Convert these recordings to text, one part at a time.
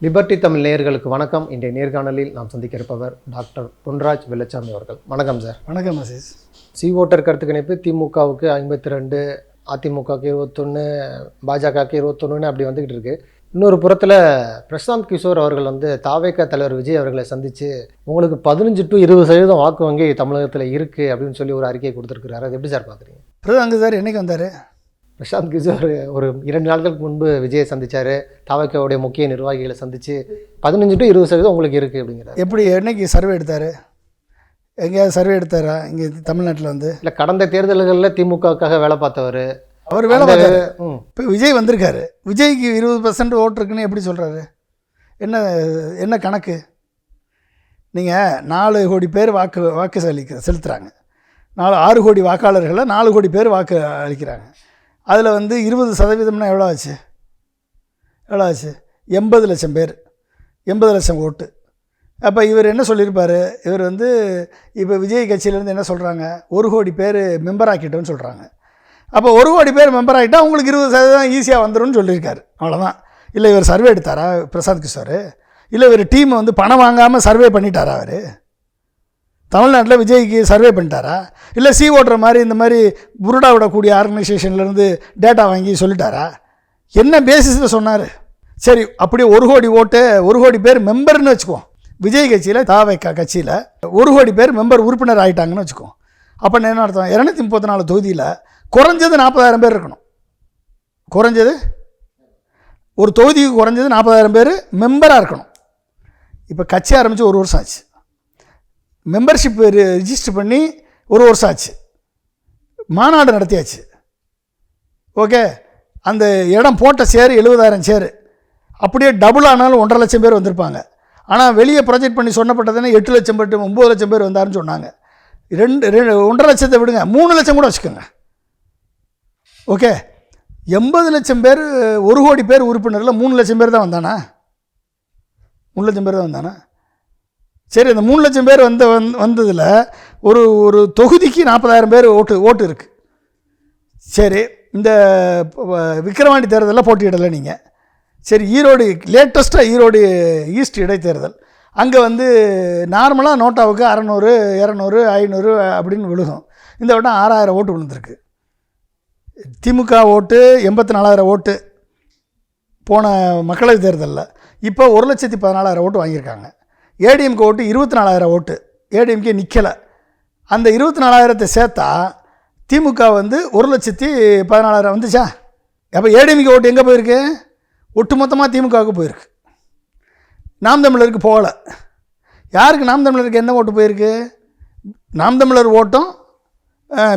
Liberty Tamil நேயர்களுக்கு வணக்கம். இன்றைய நேர்காணலில் நாம் சந்திக்க இருப்பவர் டாக்டர் பொன்ராஜ் வெள்ளச்சாமி அவர்கள். வணக்கம் சார். வணக்கம் அசீஸ். ஓட்டர் கருத்து கணிப்பு திமுகவுக்கு 52, அதிமுகவுக்கு 21, பாஜகவுக்கு 21 அப்படி வந்துக்கிட்டு இருக்கு. இன்னொரு புறத்தில் பிரசாந்த் கிஷோர் அவர்கள் தாவேக தலைவர் விஜய் அவர்களை சந்தித்து உங்களுக்கு 15 to 20% வாக்கு வங்கி தமிழகத்தில் இருக்குது அப்படின்னு சொல்லி ஒரு அறிக்கையை கொடுத்துருக்குறாரு. அது எப்படி சார் பார்க்குறீங்க? பிரதாங்க சார் என்னைக்கு வந்தார்? பிரசாந்த் கிஷோர் ஒரு 2 நாட்களுக்கு முன்பு விஜயை சந்தித்தார். தாவேக்காவுடைய முக்கிய நிர்வாகிகளை சந்தித்து 15 to 20% உங்களுக்கு இருக்குது அப்படிங்கிறார். எப்படி என்னைக்கு சர்வே எடுத்தார்? எங்கேயாவது சர்வே எடுத்தாரா இங்கே தமிழ்நாட்டில் இல்லை, கடந்த தேர்தல்களில் திமுகவுக்காக வேலை பார்த்தவர். அவர் வேலை பார்த்தாரு. இப்போ விஜய் வந்திருக்காரு. விஜய்க்கு 20% ஓட்டு இருக்குன்னு எப்படி சொல்கிறாரு? என்ன கணக்கு? நீங்கள் 4 கோடி பேர் வாக்கு செலுத்துகிறாங்க. 6 கோடி வாக்காளர்களை 4 கோடி பேர் வாக்கு அளிக்கிறாங்க. அதில் 20% எவ்வளோ ஆச்சு? 80 லட்சம் பேர், 80 லட்சம் ஓட்டு. அப்போ இவர் என்ன சொல்லியிருப்பார்? இவர் இப்போ விஜய் கட்சியிலேருந்து என்ன சொல்கிறாங்க? 1 கோடி பேர் மெம்பர் ஆக்கிட்டோன்னு சொல்கிறாங்க. அப்போ 1 கோடி பேர் மெம்பர் ஆகிட்டால் உங்களுக்கு 20% ஈஸியாக வந்துடும் சொல்லியிருக்காரு. அவ்வளோதான். இல்லை இவர் சர்வே எடுத்தாரா பிரசாந்த் கிஷோர்? இல்லை இவர் டீமை பணம் வாங்காமல் சர்வே பண்ணிட்டாரா? அவர் தமிழ்நாட்டில் விஜய்க்கு சர்வே பண்ணிட்டாரா? இல்லை ஓட்டுற மாதிரி இந்த மாதிரி புருடா விடக்கூடிய ஆர்கனைசேஷன்லேருந்து டேட்டா வாங்கி சொல்லிட்டாரா? என்ன பேசிஸில் சொன்னார்? சரி, அப்படியே 1 கோடி ஓட்டு, 1 கோடி பேர் மெம்பர்னு வச்சுக்குவோம். விஜய் கட்சியில், தாவேக்கா கட்சியில் 1 கோடி பேர் மெம்பர் உறுப்பினர் ஆகிட்டாங்கன்னு வச்சுக்குவோம். அப்போ என்ன அர்த்தம்? 234 தொகுதியில் குறைஞ்சது 40,000 பேர் இருக்கணும். குறைஞ்சது ஒரு தொகுதிக்கு குறைஞ்சது 40,000 பேர் மெம்பராக இருக்கணும். இப்போ கட்சி ஆரம்பித்து 1 வருஷம் ஆச்சு. மெம்பர்ஷிப் ரிஜிஸ்டர் பண்ணி 1 வருஷம் ஆச்சு. மாநாடு நடத்தியாச்சு. ஓகே, அந்த இடம் போட்ட சேரு 70,000 சேரு. அப்படியே டபுள் ஆனாலும் 1.5 லட்சம் பேர் வந்திருப்பாங்க. ஆனால் வெளியே ப்ரொஜெக்ட் பண்ணி சொன்னப்பட்டதுன்னா 8 லட்சம் பேர் 9 லட்சம் பேர் வந்தாருன்னு சொன்னாங்க. 1.5 லட்சத்தை விடுங்க, 3 லட்சம் கூட வச்சுக்கோங்க. ஓகே, 80 லட்சம் பேர், 1 கோடி பேர் உறுப்பினரில் 3 லட்சம் பேர் தான் வந்தானா? 3 லட்சம் பேர் தான் வந்தானா? சரி, அந்த 3 லட்சம் பேர் வந்ததில் ஒரு தொகுதிக்கு 40,000 பேர் ஓட்டு இருக்குது. சரி, இந்த விக்கிரவாண்டி தேர்தலில் போட்டியிடலை நீங்கள். சரி, ஈரோடு லேட்டஸ்ட்டாக ஈரோடு ஈஸ்ட் இடைத்தேர்தல், அங்கே நார்மலாக நோட்டாவுக்கு 600, 200, 500 அப்படின்னு விழுகும். இந்த வட்டம் 6,000 ஓட்டு விழுந்திருக்கு. திமுக ஓட்டு 84,000 ஓட்டு போன மக்களவைத் தேர்தலில். இப்போ 1,14,000 ஓட்டு வாங்கியிருக்காங்க. ஏடிஎம்கே ஓட்டு 24,000 ஓட்டு. ஏடிஎம்கே நிற்கலை. அந்த 24,000 சேர்த்தா திமுக 1,14,000 வந்துச்சா? அப்போ ஏடிஎம்கே ஓட்டு எங்கே போயிருக்கு? ஒட்டு மொத்தமாக திமுகவுக்கு போயிருக்கு. நாம் தமிழருக்கு போகலை. யாருக்கு? நாம் தமிழருக்கு என்ன ஓட்டு போயிருக்கு? நாம் தமிழர் ஓட்டும்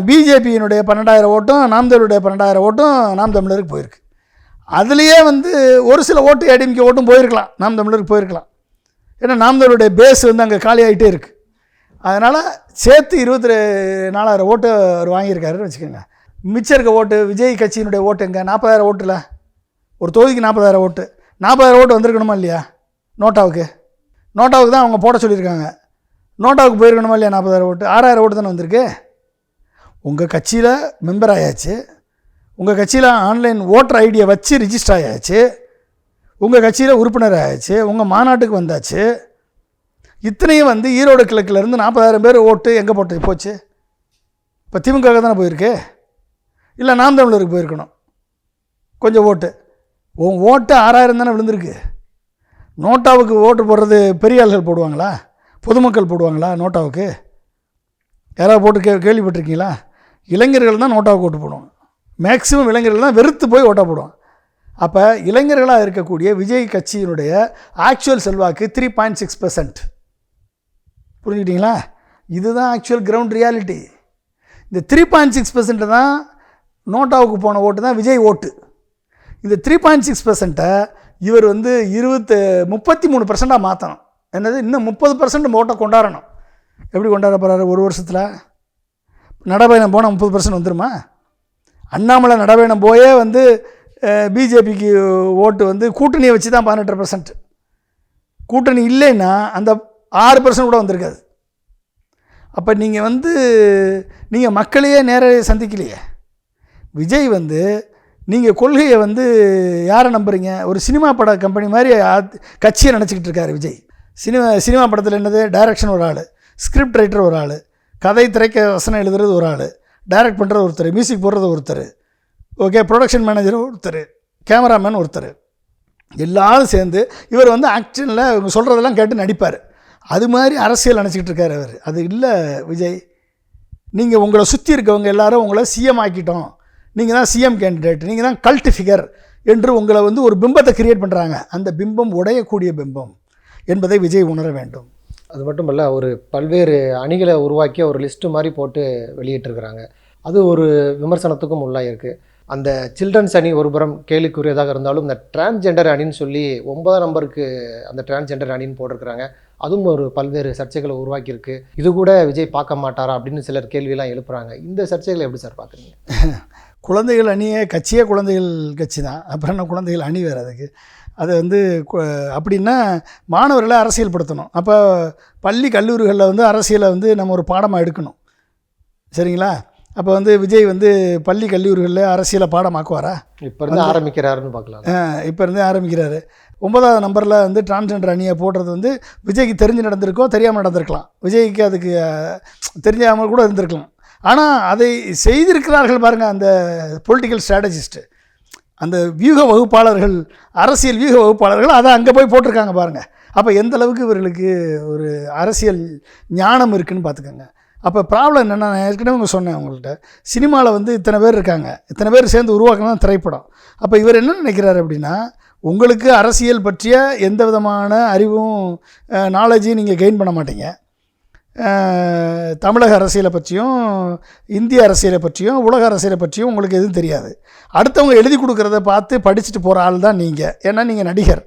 பிஜேபியினுடைய 12,000 ஓட்டும், நாம் தமிழருடைய 12,000 ஓட்டும் நாம் தமிழருக்கு போயிருக்கு. அதுலேயே ஒரு சில ஓட்டு ஏடிஎம்கே ஓட்டும் போயிருக்கலாம், நாம் தமிழருக்கு போயிருக்கலாம். ஏன்னா நாம் தமிழருடைய பேஸ் அங்கே காலியாகிட்டே இருக்குது. அதனால் சேர்த்து 24,000 ஓட்டு அவர் வாங்கியிருக்காருன்னு வச்சுக்கோங்க. மிச்சம் இருக்க ஓட்டு விஜய் கட்சியினுடைய ஓட்டு எங்கே? 40,000 ஓட்டில் ஒரு தொகுதிக்கு 40,000 ஓட்டு. 40,000 ஓட்டு வந்திருக்கணுமா இல்லையா? நோட்டாவுக்கு தான் அவங்க போட சொல்லியிருக்காங்க. நோட்டாவுக்கு போயிருக்கணுமா இல்லையா? 40,000 ஓட்டு. 6,000 ஓட்டு தானே வந்திருக்கு. உங்கள் கட்சியில் மெம்பர் ஆயாச்சு, உங்கள் கட்சியில் ஆன்லைன் ஓட்டர் ஐடியை வச்சு ரிஜிஸ்டர் ஆயாச்சு, உங்கள் கட்சியில் உறுப்பினர் ஆயாச்சு, உங்கள் மாநாட்டுக்கு வந்தாச்சு. இத்தனையும் ஈரோடு கிழக்கிலேருந்து 40,000 பேர் ஓட்டு எங்கே போச்சு? இப்போ திமுக தானே போயிருக்கு. இல்லை நாம் தமிழருக்கு போயிருக்கணும் கொஞ்சம் ஓட்டு. ஓட்டு 6,000 தானே விழுந்திருக்கு. நோட்டாவுக்கு ஓட்டு போடுறது பெரிய ஆள்கள் போடுவாங்களா? பொதுமக்கள் போடுவாங்களா நோட்டாவுக்கு? யாராவது போட்டு கேள்விப்பட்டிருக்கீங்களா? இளைஞர்கள் தான் நோட்டாவுக்கு ஓட்டு போடுவாங்க. மேக்சிமம் இளைஞர்கள் தான் வெறுத்து போய் ஓட்டாக போடுவாங்க. அப்போ இளைஞர்களாக இருக்கக்கூடிய விஜய் கட்சியினுடைய ஆக்சுவல் செல்வாக்கு 3.6%. புரிஞ்சுக்கிட்டீங்களா? இதுதான் ஆக்சுவல் கிரவுண்ட் ரியாலிட்டி. இந்த 3.6% தான் நோட்டாவுக்கு போன ஓட்டு தான் விஜய் ஓட்டு. இந்த 3.6% இவர் 33% மாற்றணும். என்னது, இன்னும் 30% ஓட்டை கொண்டாடணும். எப்படி கொண்டாட போகிறாரு? 1 வருஷத்தில் நடைபயணம் போனால் 30% வந்துடுமா? அண்ணாமலை நடைபயணம் போயே பிஜேபிக்கு ஓட்டு கூட்டணியை வச்சு தான் 18%. கூட்டணி இல்லைன்னா அந்த 6% கூட வந்திருக்காது. அப்போ நீங்கள் மக்களையே நேரடியாக சந்திக்கலையே. விஜய் நீங்கள் கொள்கையை வந்து யாரை நம்புறீங்க? ஒரு சினிமா பட கம்பெனி மாதிரி கட்சியை நினச்சிக்கிட்டு இருக்காரு விஜய். சினிமா படத்தில் என்னது, டைரக்ஷன் ஒரு ஆள், ஸ்கிரிப்ட் ரைட்டர் ஒரு ஆள், கதை திரைக்க வசனம் எழுதுறது ஒரு ஆள், டைரக்ட் பண்ணுறது ஒருத்தர், மியூசிக் போடுறது ஒருத்தர், ஓகே, ப்ரொடக்ஷன் மேனேஜர் ஒருத்தர், கேமராமேன் ஒருத்தர், எல்லாரும் சேர்ந்து இவர் வந்து ஆக்ஷனில் இவங்க சொல்கிறதெல்லாம் கேட்டு நடிப்பார். அது மாதிரி அரசியல் நினச்சிக்கிட்டு இருக்கார் அவர். அது இல்லை விஜய். நீங்கள் உங்களை சுற்றி இருக்கவங்க எல்லாரும் உங்களை சிஎம் ஆக்கிட்டோம், நீங்கள் தான் சிஎம் கேண்டிடேட், நீங்கள் தான் கல்ட் ஃபிகர் என்று உங்களை வந்து ஒரு பிம்பத்தை கிரியேட் பண்ணுறாங்க. அந்த பிம்பம் உடையக்கூடிய பிம்பம் என்பதை விஜய் உணர வேண்டும். அது மட்டும் இல்லை, ஒரு பல்வேறு அணிகளை உருவாக்கி ஒரு லிஸ்ட்டு மாதிரி போட்டு வெளியிட்டிருக்கிறாங்க. அது ஒரு விமர்சனத்துக்கும் உள்ளாயிருக்கு. அந்த சில்ட்ரன்ஸ் அணி ஒரு புறம் கேள்விக்குரியதாக இருந்தாலும், இந்த டிரான்ஸ்ஜெண்டர் அணின்னு சொல்லி 9 நம்பருக்கு அந்த டிரான்ஸ்ஜெண்டர் அணின்னு போட்டிருக்கிறாங்க. அதுவும் ஒரு பல்வேறு சர்ச்சைகளை உருவாக்கியிருக்கு. இது கூட விஜய் பார்க்க மாட்டாரா அப்படின்னு சிலர் கேள்வியெல்லாம் எழுப்புறாங்க. இந்த சர்ச்சைகளை எப்படி சார் பார்க்குறீங்க? குழந்தைகள் அணியே கட்சியே குழந்தைகள் கட்சி தான், அப்புறம் என்ன குழந்தைகள் அணி வேறு அதுக்கு. அதை வந்து அப்படின்னா மாணவர்களை அரசியல்படுத்தணும். அப்போ பள்ளி கல்லூரிகளில் வந்து அரசியலை வந்து நம்ம ஒரு பாடமாக எடுக்கணும், சரிங்களா? அப்போ வந்து விஜய் வந்து பள்ளி கல்லூரிகளில் அரசியலை பாடமாக்குவாரா? இப்போ இருந்து ஆரம்பிக்கிறாருன்னு பார்க்கலாம். இப்போ இருந்தே ஆரம்பிக்கிறாரு. 9வது நம்பரில் வந்து டிரான்ஸ்ஜெண்டர் அணியை போடுறது வந்து விஜய்க்கு தெரிஞ்சு நடந்திருக்கோ தெரியாமல் நடந்திருக்கலாம், விஜய்க்கு அதுக்கு தெரிஞ்சாமல் கூட இருந்திருக்கலாம். ஆனால் அதை செய்திருக்கிறார்கள் பாருங்கள் அந்த பொலிட்டிக்கல் ஸ்ட்ராட்டஜிஸ்ட்டு, அந்த வியூக வகுப்பாளர்கள், அரசியல் வியூக வகுப்பாளர்கள் அதை அங்கே போய் போட்டிருக்காங்க பாருங்கள். அப்போ எந்த அளவுக்கு இவர்களுக்கு ஒரு அரசியல் ஞானம் இருக்குதுன்னு பார்த்துக்கோங்க. அப்போ ப்ராப்ளம் என்னென்னா, நான் ஏற்கனவே சொன்னேன் உங்கள்கிட்ட, சினிமாவில் வந்து இத்தனை பேர் இருக்காங்க, இத்தனை பேர் சேர்ந்து உருவாக்கணும் திரைப்படம். அப்போ இவர் என்ன நினைக்கிறார் அப்படின்னா, உங்களுக்கு அரசியல் பற்றிய எந்த விதமான அறிவும் நாலேஜையும் நீங்கள் கெயின் பண்ண மாட்டீங்க. தமிழக அரசியலை பற்றியும் இந்திய அரசியலை பற்றியும் உலக அரசியலை பற்றியும் உங்களுக்கு எதுவும் தெரியாது. அடுத்தவங்க எழுதி கொடுக்குறத பார்த்து படிச்சுட்டு போகிற ஆள் தான் நீங்கள். ஏன்னா நீங்கள் நடிகர்,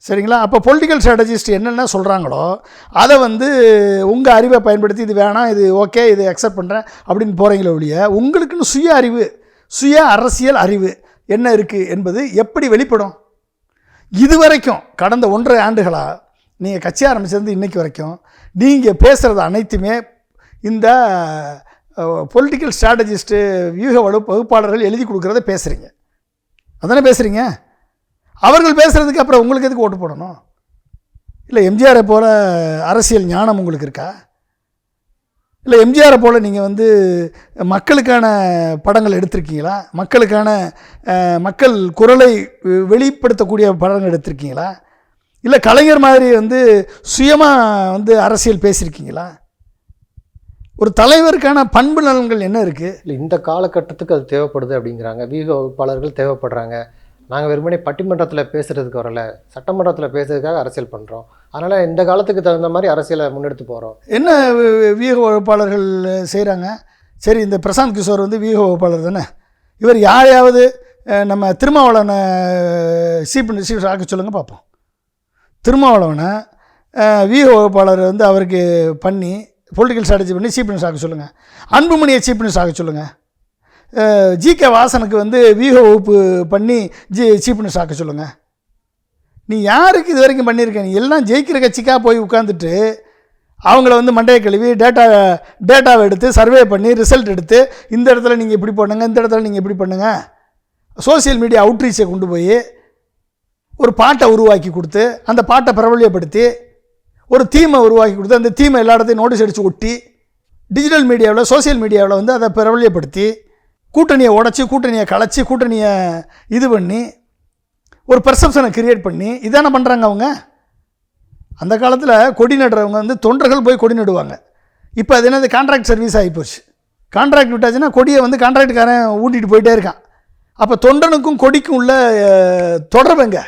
சரிங்களா? அப்போ பொலிட்டிக்கல் ஸ்ட்ராட்டஜிஸ்ட் என்னென்ன சொல்கிறாங்களோ அதை வந்து உங்கள் அறிவை பயன்படுத்தி இது வேணாம், இது ஓகே, இது அக்செப்ட் பண்ணுறேன் அப்படின்னு போகிறீங்களே ஒழிய, உங்களுக்குன்னு சுய அறிவு, சுய அரசியல் அறிவு என்ன இருக்குது என்பது எப்படி வெளிப்படும்? இதுவரைக்கும் கடந்த 1.5 ஆண்டுகளாக நீங்கள் கட்சி ஆரம்பிச்சிருந்து இன்றைக்கு வரைக்கும் நீங்கள் பேசுகிறது அனைத்துமே இந்த பொலிட்டிக்கல் ஸ்ட்ராட்டஜிஸ்ட்டு வியூக வகுப்பாளர்கள் எழுதி கொடுக்குறத பேசுகிறீங்க, அதானே பேசுகிறீங்க? அவர்கள் பேசுகிறதுக்கு அப்புறம் உங்களுக்கு எதுக்கு ஓட்டு போடணும்? இல்லை எம்ஜிஆரை போல் அரசியல் ஞானம் உங்களுக்கு இருக்கா? இல்லை எம்ஜிஆரை போல் நீங்கள் வந்து மக்களுக்கான படங்கள் எடுத்திருக்கீங்களா? மக்கள் குரலை வெளிப்படுத்தக்கூடிய படங்கள் எடுத்திருக்கீங்களா? இல்லை கலைஞர் மாதிரி வந்து சுயமாக வந்து அரசியல் பேசியிருக்கீங்களா? ஒரு தலைவருக்கான பண்பு நலன்கள் என்ன இருக்குது? இல்லை இந்த காலகட்டத்துக்கு அது தேவைப்படுது அப்படிங்கிறாங்க. வியூக வகுப்பாளர்கள் தேவைப்படுறாங்க. நாங்கள் வெறுமனே பட்டிமன்றத்தில் பேசுகிறதுக்கு வரல, சட்டமன்றத்தில் பேசுறதுக்காக அரசியல் பண்ணுறோம். அதனால் இந்த காலத்துக்கு தகுந்த மாதிரி அரசியலை முன்னெடுத்து போகிறோம். என்ன வியூக வகுப்பாளர்கள் செய்கிறாங்க? சரி, இந்த பிரசாந்த் கிஷோர் வந்து வியூக வகுப்பாளர் தானே. இவர் யாரையாவது நம்ம திருமாவளவனை சீஃப் மினிஸ்டர் ஆக்க சொல்லுங்கள் பார்ப்போம். திருமாவளவனை வியூக வகுப்பாளர் வந்து அவருக்கு பண்ணி பொலிட்டிக்கல் ஸ்ட்ராட்டஜி பண்ணி சீஃப் மினிஸ்டர் ஆக்க சொல்லுங்கள். அன்புமணியை சீஃப் மினிஸ்டர் ஆக்க சொல்லுங்கள். ஜிகே வாசனுக்கு வந்து வியூக வகுப்பு பண்ணி சீஃப் மினிஸ்டர் ஆக்க சொல்லுங்கள். நீ யாருக்கு இது வரைக்கும் பண்ணியிருக்க? நீ எல்லாம் ஜெயிக்கிற கட்சிக்காக போய் உட்காந்துட்டு அவங்கள வந்து மண்டையை கழுவி டேட்டாவை எடுத்து சர்வே பண்ணி ரிசல்ட் எடுத்து இந்த இடத்துல நீங்கள் இப்படி பண்ணுங்கள், இந்த இடத்துல நீங்கள் இப்படி பண்ணுங்கள், சோசியல் மீடியா அவுட்ரீச்சை கொண்டு போய் ஒரு பாட்டை உருவாக்கி கொடுத்து அந்த பாட்டை பிரபல்யப்படுத்தி ஒரு தீமை உருவாக்கி கொடுத்து அந்த தீமை எல்லா இடத்தையும் நோட்டீஸ் அடித்து ஒட்டி டிஜிட்டல் மீடியாவில் சோசியல் மீடியாவில் வந்து அதை பிரபல்யப்படுத்தி கூட்டணியை உடச்சி கூட்டணியை கலைச்சி கூட்டணியை இது பண்ணி ஒரு பெர்செப்ஷனை கிரியேட் பண்ணி இதானே பண்ணுறாங்க அவங்க. அந்த காலத்தில் கொடி நடுறவங்க வந்து தொண்டர்கள் போய் கொடி நடுவாங்க. இப்போ அது என்னது கான்ட்ராக்ட் சர்வீஸ் ஆகிப்போச்சு. கான்ட்ராக்ட் விட்டாச்சுன்னா கொடியை வந்து கான்ட்ராக்டுக்காரன் ஊட்டிகிட்டு போயிட்டே இருக்கான். அப்போ தொண்டனுக்கும் கொடிக்கும் உள்ள தொடர்புங்க,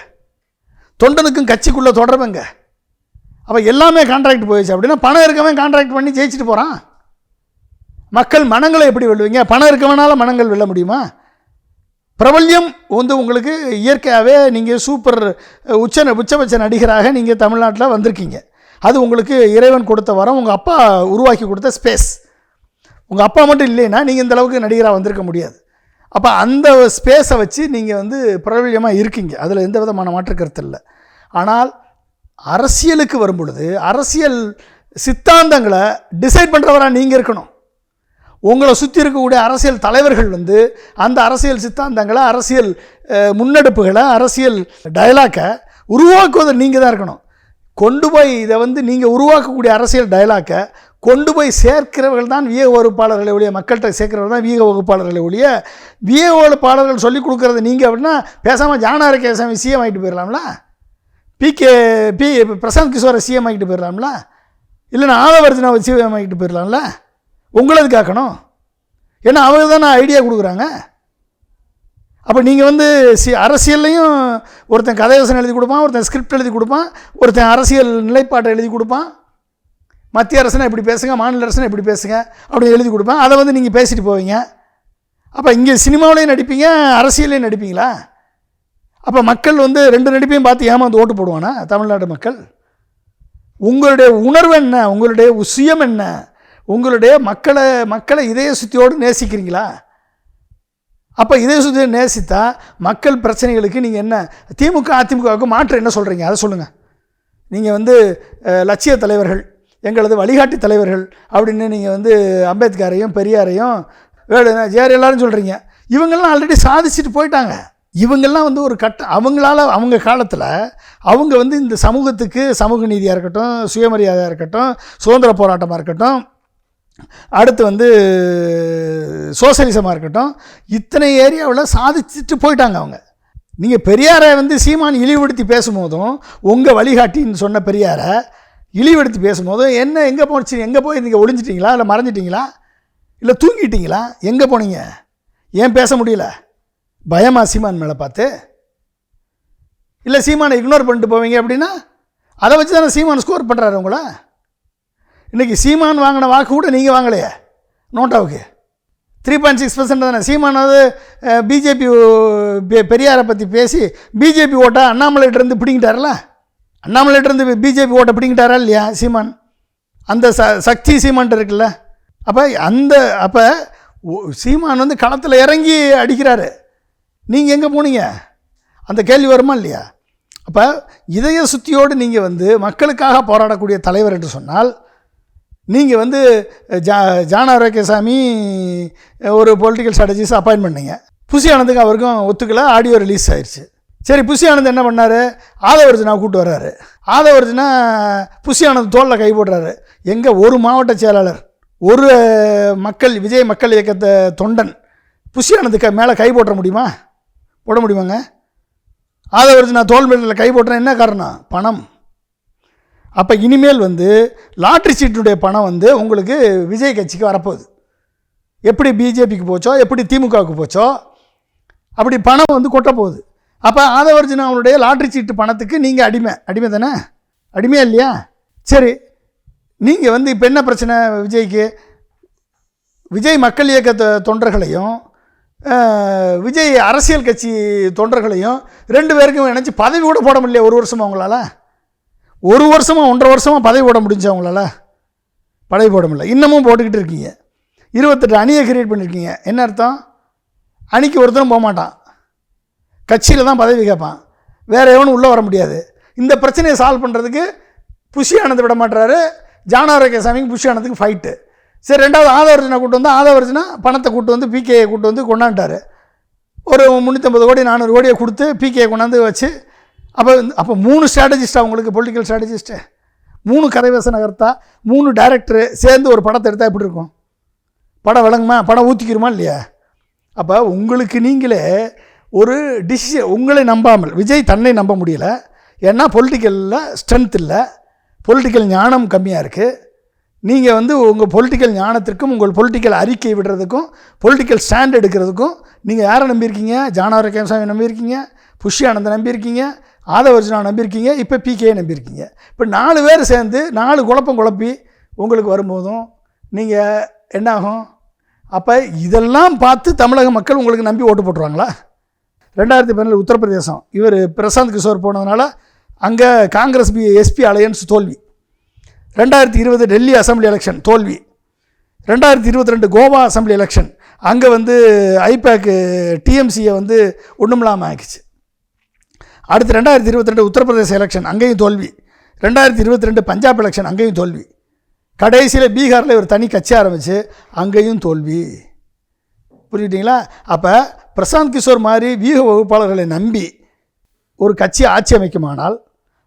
தொண்டனுக்கும் கட்சிக்குள்ளே தொடர்புங்க. அப்போ எல்லாமே கான்ட்ராக்ட் போயிடுச்சு. அப்படின்னா பணம் இருக்கவன் கான்ட்ராக்ட் பண்ணி ஜெயிச்சுட்டு போகிறான். மக்கள் மனங்களை எப்படி வெல்லுவீங்க? பணம் இருக்கவனால மனங்கள் வெல்ல முடியுமா? பிரபல்யம் வந்து உங்களுக்கு இயற்கையாகவே நீங்கள் சூப்பர் உச்சபட்ச நடிகராக நீங்கள் தமிழ்நாட்டில் வந்திருக்கீங்க. அது உங்களுக்கு இறைவன் கொடுத்த வரம், உங்கள் அப்பா உருவாக்கி கொடுத்த ஸ்பேஸ். உங்கள் அப்பா மட்டும் இல்லைன்னா நீங்கள் இந்த அளவுக்கு நடிகராக வந்திருக்க முடியாது. அப்போ அந்த ஸ்பேஸை வச்சு நீங்கள் வந்து பிரபல்யமாக இருக்கீங்க, அதில் எந்த விதமான மாற்று கருத்து இல்லை. ஆனால் அரசியலுக்கு வரும் பொழுது அரசியல் சித்தாந்தங்களை டிசைட் பண்ணுறவராக நீங்கள் இருக்கணும். உங்களை சுற்றி இருக்கக்கூடிய அரசியல் தலைவர்கள் வந்து அந்த அரசியல் சித்தாந்தங்களை, அரசியல் முன்னெடுப்புகளை, அரசியல் டயலாக்கை உருவாக்குவதை நீங்கள் தான் இருக்கணும். கொண்டு போய் இதை வந்து நீங்கள் உருவாக்கக்கூடிய அரசியல் டயலாக்கை கொண்டு போய் சேர்க்கிறவர்கள் தான் விஏ வகுப்பாளர்களை ஒழிய, மக்கள்கிட்ட சேர்க்கிறவர்கள் தான் விஏ வகுப்பாளர்களை ஒழிய, விஏ வகுப்பாளர்கள் சொல்லிக் கொடுக்குறது நீங்கள் அப்படின்னா பேசாமல் ஜானாரகேசாமி சிஎம் ஆகிட்டு போயிடலாம்ல, பிரசாந்த் கிஷோரை சிஎம் ஆகிட்டு போயிடலாம்ல, இல்லைன்னா ஆதவர்ஜனாவை சிஎம் ஆகிட்டு போயிடலாம்ல. உங்களது காக்கணும். ஏன்னா அவங்க தான் ஐடியா கொடுக்குறாங்க. அப்போ நீங்கள் வந்து அரசியல்லையும் ஒருத்தன் கதைவசனம் எழுதி கொடுப்பான், ஒருத்தன் ஸ்கிரிப்ட் எழுதி கொடுப்பான், ஒருத்தன் அரசியல் நிலைப்பாட்டை எழுதி கொடுப்பான். மத்திய அரசுனா இப்படி பேசுங்க, மாநில அரசுனா இப்படி பேசுங்க அப்படின்னு எழுதி கொடுப்பான். அதை வந்து நீங்கள் பேசிட்டு போவீங்க. அப்போ இங்கே சினிமாவிலையும் நடிப்பீங்க, அரசியலையும் நடிப்பீங்களா? அப்போ மக்கள் வந்து ரெண்டு நடிப்பையும் பார்த்து ஏமாந்து ஓட்டு போடுவானா தமிழ்நாடு மக்கள்? உங்களுடைய உணர்வு என்ன? உங்களுடைய சுயம் என்ன? உங்களுடைய மக்களை இதய சுத்தியோடு நேசிக்கிறீங்களா? அப்போ இதய சுத்தியோடு நேசித்தா மக்கள் பிரச்சனைகளுக்கு நீங்கள் என்ன, திமுக அதிமுகவுக்கு மாற்று என்ன சொல்கிறீங்க? அதை சொல்லுங்கள். நீங்கள் வந்து லட்சிய தலைவர்கள், எங்களது வழிகாட்டி தலைவர்கள் அப்படின்னு நீங்கள் வந்து அம்பேத்கரையும் பெரியாரையும் எல்லாரும் சொல்கிறீங்க. இவங்கெல்லாம் ஆல்ரெடி சாதிச்சுட்டு போயிட்டாங்க. இவங்கெல்லாம் வந்து ஒரு அவங்க காலத்தில் அவங்க வந்து இந்த சமூகத்துக்கு சமூக நீதியாக இருக்கட்டும், சுயமரியாதையாக இருக்கட்டும், சுதந்திர போராட்டமாக இருக்கட்டும், அடுத்து வந்து சோசலிசமாக இருக்கட்டும், இத்தனை ஏரியாவில் சாதிச்சுட்டு போயிட்டாங்க அவங்க. நீங்கள் பெரியாரை வந்து சீமான் இழிவுபடுத்தி பேசும்போதும், உங்கள் வழிகாட்டின்னு சொன்ன பெரியாரை இழிவுபடுத்தி பேசும்போதும் என்ன, எங்கே போச்சு, எங்கே போய் நீங்கள் ஒளிஞ்சிட்டிங்களா, இல்லை மறைஞ்சிட்டிங்களா, இல்லை தூங்கிட்டீங்களா, எங்கே போனீங்க? ஏன் பேச முடியல? பயமா சீமான் மேலே பார்த்து? இல்லை சீமானை இக்னோர் பண்ணிட்டு போவீங்க அப்படின்னா அதை வச்சு தானே சீமான் ஸ்கோர் பண்ணுறாரு உங்களை. இன்றைக்கி சீமான் வாங்கின வாக்கு கூட நீங்கள் வாங்கலையே நோட்டாவுக்கு. 3.6% தானே. சீமானாவது பிஜேபி பெரியாரை பற்றி பேசி பிஜேபி ஓட்டை அண்ணாமலைகிட்டேருந்து பிடிங்கிட்டார்ல, அண்ணாமலைகிட்டேருந்து பிஜேபி ஓட்டை பிடிங்கிட்டாரா இல்லையா சீமான்? அந்த சக்தி சீமான்ட்டு இருக்குல்ல. அப்போ சீமான் வந்து களத்தில் இறங்கி அடிக்கிறாரு. நீங்கள் எங்கே போனீங்க? அந்த கேள்வி வருமா இல்லையா? அப்போ இதய சுத்தியோடு நீங்கள் வந்து மக்களுக்காக போராடக்கூடிய தலைவர் என்று சொன்னால், நீங்கள் வந்து ஜானாரகேசாமி ஒரு பொலிட்டிக்கல் ஸ்ட்ராட்டஜிஸ்ட் அப்பாயின்ட் பண்ணீங்க. புசி ஆனந்துக்கு அவருக்கும் ஒத்துக்கலை, ஆடியோ ரிலீஸ் ஆயிடுச்சு. சரி, புசி ஆனந்த் என்ன பண்ணார்? ஆதவர்ஜனா கூப்பிட்டு வர்றாரு. ஆதவர்ஜனா புசி ஆனந்த் தோளில் கை போடுறாரு. எங்கே ஒரு மாவட்ட செயலாளர், ஒரு விஜய் மக்கள் இயக்கத்தை தொண்டன் புசி ஆனந்துக்கு மேலே கை போட முடியுமா? போட முடியுமாங்க? ஆதவர்ஜனா தோல் மேலில் கை போட்டுறேன். என்ன காரணம்? பணம். அப்போ இனிமேல் வந்து லாட்ரி சீட்டுடைய பணம் வந்து உங்களுக்கு விஜய் கட்சிக்கு வரப்போகுது. எப்படி பிஜேபிக்கு போச்சோ, எப்படி திமுகவுக்கு போச்சோ, அப்படி பணம் வந்து கொட்ட போகுது. அப்போ ஆதவர்ஜனாவுடைய லாட்ரி சீட்டு பணத்துக்கு நீங்கள் அடிமை தானே? அடிமையா இல்லையா? சரி, நீங்கள் வந்து இப்போ என்ன பிரச்சனை விஜய்க்கு? விஜய் மக்கள் இயக்க தொண்டர்களையும் விஜய் அரசியல் கட்சி தொண்டர்களையும் ரெண்டு பேருக்கும் நினச்சி பதவி கூட போட முடியல. ஒரு வருஷமாக அவங்களால, ஒரு வருஷமாக 1.5 வருஷமாக பதவி போட முடிஞ்சு அவங்களால பதவி போட முடியல. இன்னமும் போட்டுக்கிட்டு இருக்கீங்க. 28 அணியை கிரியேட் பண்ணியிருக்கீங்க. என்ன அர்த்தம்? அணிக்கு ஒருத்தரும் போக மாட்டான், கட்சியில் தான் பதவி கேட்பான், வேறு எவனும் உள்ளே வர முடியாது. இந்த பிரச்சனையை சால்வ் பண்ணுறதுக்கு புஷி ஆனந்த் விட மாட்டுறாரு. ஜானாரகேசாமிக்கு புஷி ஆனந்துக்கு ஃபைட்டு. சரி, ரெண்டாவது ஆதவர்ஜனா கூட்டு வந்து, ஆதவர்ஜனா பணத்தை கூட்டு வந்து பிகேயை கூட்டு வந்து கொண்டாண்டார். ஒரு 350 கோடி 400 கோடியை கொடுத்து பிகேயை கொண்டாந்து வச்சு, அப்போ 3 ஸ்ட்ராட்டஜிஸ்ட், அவங்களுக்கு பொலிட்டிக்கல் ஸ்ட்ராட்டஜிஸ்ட்டு, 3 கதைவசனகர்த்தா, 3 டைரக்டரு சேர்ந்து ஒரு படத்தை எடுத்தால் எப்படி இருக்கும்? படம் விளங்குமா? படம் ஊற்றிக்கிறோமா இல்லையா? அப்போ உங்களுக்கு நீங்களே ஒரு டிசிஷன், உங்களை நம்பாமல் விஜய் தன்னை நம்ப முடியலை. ஏன்னா பொலிட்டிக்கலில் ஸ்ட்ரென்த் இல்லை, பொலிட்டிக்கல் ஞானம் கம்மியாக இருக்குது. நீங்கள் வந்து உங்கள் பொலிட்டிக்கல் ஞானத்திற்கும் உங்கள் பொலிட்டிக்கல் அறிக்கை விடுறதுக்கும் பொலிட்டிக்கல் ஸ்டாண்ட் எடுக்கிறதுக்கும் நீங்கள் யாரை நம்பியிருக்கீங்க? ஜானாரகேசாமி நம்பியிருக்கீங்க, புஷி ஆனந்தை நம்பியிருக்கீங்க, ஆதவர்ஜனா நம்பியிருக்கீங்க, இப்போ பிகேயை நம்பியிருக்கீங்க. இப்போ 4 பேர் சேர்ந்து 4 குழப்பம் குழப்பி உங்களுக்கு வரும்போதும் நீங்கள் என்ன ஆகும்? அப்போ இதெல்லாம் பார்த்து தமிழக மக்கள் உங்களுக்கு நம்பி ஓட்டு போட்டுருவாங்களா? 2017 உத்தரப்பிரதேசம் இவர் பிரசாந்த் கிஷோர் போனதுனால அங்கே காங்கிரஸ் எஸ்பி அலையன்ஸ் தோல்வி. 2020 டெல்லி அசம்பிளி எலெக்ஷன் தோல்வி. 2022 கோவா அசம்பிளி எலெக்ஷன், அங்கே வந்து ஐபேக் டிஎம்சியை வந்து ஒன்றுமில்லாமல் ஆக்கிச்சு. அடுத்து 2022 உத்தரப்பிரதேச எலெக்ஷன், அங்கேயும் தோல்வி. 2022 பஞ்சாப் எலெக்ஷன், அங்கேயும் தோல்வி. கடைசியில் பீகாரில் ஒரு தனி கட்சி ஆரம்பித்து அங்கேயும் தோல்வி. புரியுதுங்களா? அப்போ பிரசாந்த் கிஷோர் மாதிரி வியூக வகுப்பாளர்களை நம்பி ஒரு கட்சி ஆட்சி அமைக்குமானால்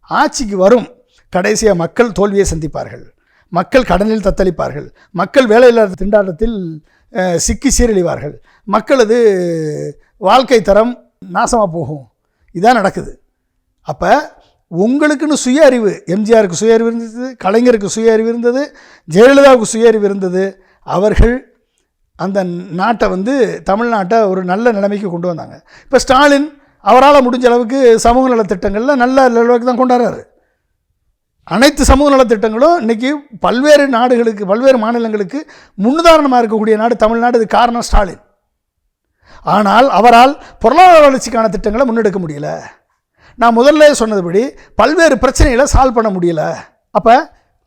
ஆட்சிக்கு வரும், கடைசியாக மக்கள் தோல்வியை சந்திப்பார்கள், மக்கள் கடனில் தத்தளிப்பார்கள், மக்கள் வேலையில்லாத திண்டாட்டத்தில் சிக்கி சீரழிவார்கள், மக்களது வாழ்க்கை தரம் நாசமாக போகும். இதான் நடக்குது. அப்போ உங்களுக்குன்னு சுய அறிவு, எம்ஜிஆருக்கு சுய அறிவு இருந்தது, கலைஞருக்கு சுய அறிவு இருந்தது, ஜெயலலிதாவுக்கு சுய அறிவு இருந்தது. அவர்கள் அந்த நாட்டை தமிழ்நாட்டை ஒரு நல்ல நிலைமைக்கு கொண்டு வந்தாங்க. இப்போ ஸ்டாலின் அவரால் முடிஞ்ச அளவுக்கு சமூக நலத்திட்டங்களில் நல்ல அளவுக்கு தான் கொண்டாடுறாரு. அனைத்து சமூக நலத்திட்டங்களும் இன்றைக்கி பல்வேறு நாடுகளுக்கு, பல்வேறு மாநிலங்களுக்கு முன்னுதாரணமாக இருக்கக்கூடிய நாடு தமிழ்நாடு. இது காரணம் ஸ்டாலின். ஆனால் அவரால் பொருளாதார வளர்ச்சிக்கான திட்டங்களை முன்னெடுக்க முடியல. நான் முதல்ல சொன்னதுபடி பல்வேறு பிரச்சனைகளை சால்வ் பண்ண முடியல. அப்போ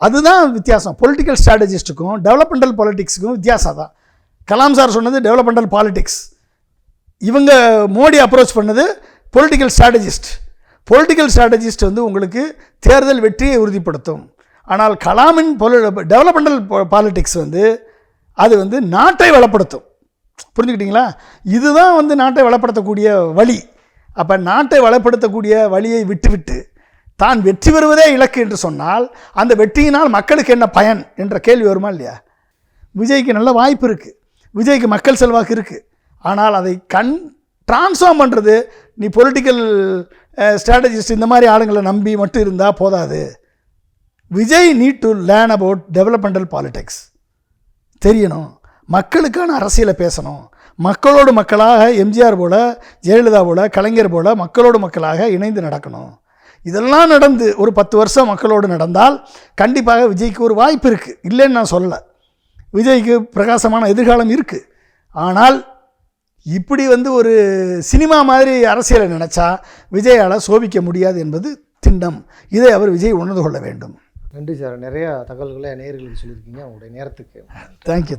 அதுதான் வித்தியாசம். பொலிட்டிக்கல் ஸ்ட்ராட்டஜிஸ்ட்டுக்கும் டெவலப்மெண்டல் பாலிட்டிக்ஸுக்கும் வித்தியாசம் தான். கலாம் சார் சொன்னது டெவலப்மெண்டல் பாலிட்டிக்ஸ், இவங்க மோடி அப்ரோச் பண்ணது பொலிட்டிக்கல் ஸ்ட்ராட்டஜிஸ்ட். பொலிட்டிக்கல் ஸ்ட்ராட்டஜிஸ்ட் உங்களுக்கு தேர்தல் வெற்றியை உறுதிப்படுத்தும். ஆனால் கலாமின் டெவலப்மெண்டல் பாலிட்டிக்ஸ் அது நாட்டை வளப்படுத்தும். புரிஞ்சுக்கிட்டீங்களா? இதுதான் நாட்டை வளப்படுத்தக்கூடிய வழி. அப்போ நாட்டை வளப்படுத்தக்கூடிய வழியை விட்டுவிட்டு தான் வெற்றி பெறுவதே இலக்கு என்று சொன்னால் அந்த வெற்றியினால் மக்களுக்கு என்ன பயன் என்ற கேள்வி வருமா இல்லையா? விஜய்க்கு நல்ல வாய்ப்பு இருக்குது, விஜய்க்கு மக்கள் செல்வாக்கு இருக்குது. ஆனால் அதை டிரான்ஸ்ஃபார்ம் பண்ணுறது நீ பொலிட்டிக்கல் ஸ்ட்ராட்டஜிஸ்ட் இந்த மாதிரி ஆளுங்களை நம்பி மட்டும் இருந்தால் போதாது. Vijay need to learn about developmental politics தெரியணும், மக்களுக்கான அரசியலை பேசணும், மக்களோடு மக்களாக எம்ஜிஆர் போல், ஜெயலலிதா போல், கலைஞர் போல் மக்களோடு மக்களாக இணைந்து நடக்கணும். இதெல்லாம் நடந்து ஒரு 10 வருஷம் மக்களோடு நடந்தால் கண்டிப்பாக விஜய்க்கு ஒரு வாய்ப்பு இருக்குது, இல்லைன்னு நான் சொல்லலை. விஜய்க்கு பிரகாசமான எதிர்காலம் இருக்குது. ஆனால் இப்படி ஒரு சினிமா மாதிரி அரசியலை நினச்சா விஜயால் சோபிக்க முடியாது என்பது திண்ணம். இதை அவர் விஜய் உணர்ந்து கொள்ள வேண்டும். நன்றி சார். நிறையா தகவல்களை நேயர்களுக்கு சொல்லியிருக்கீங்க. உங்களுடைய நேரத்துக்கு தேங்க்யூ.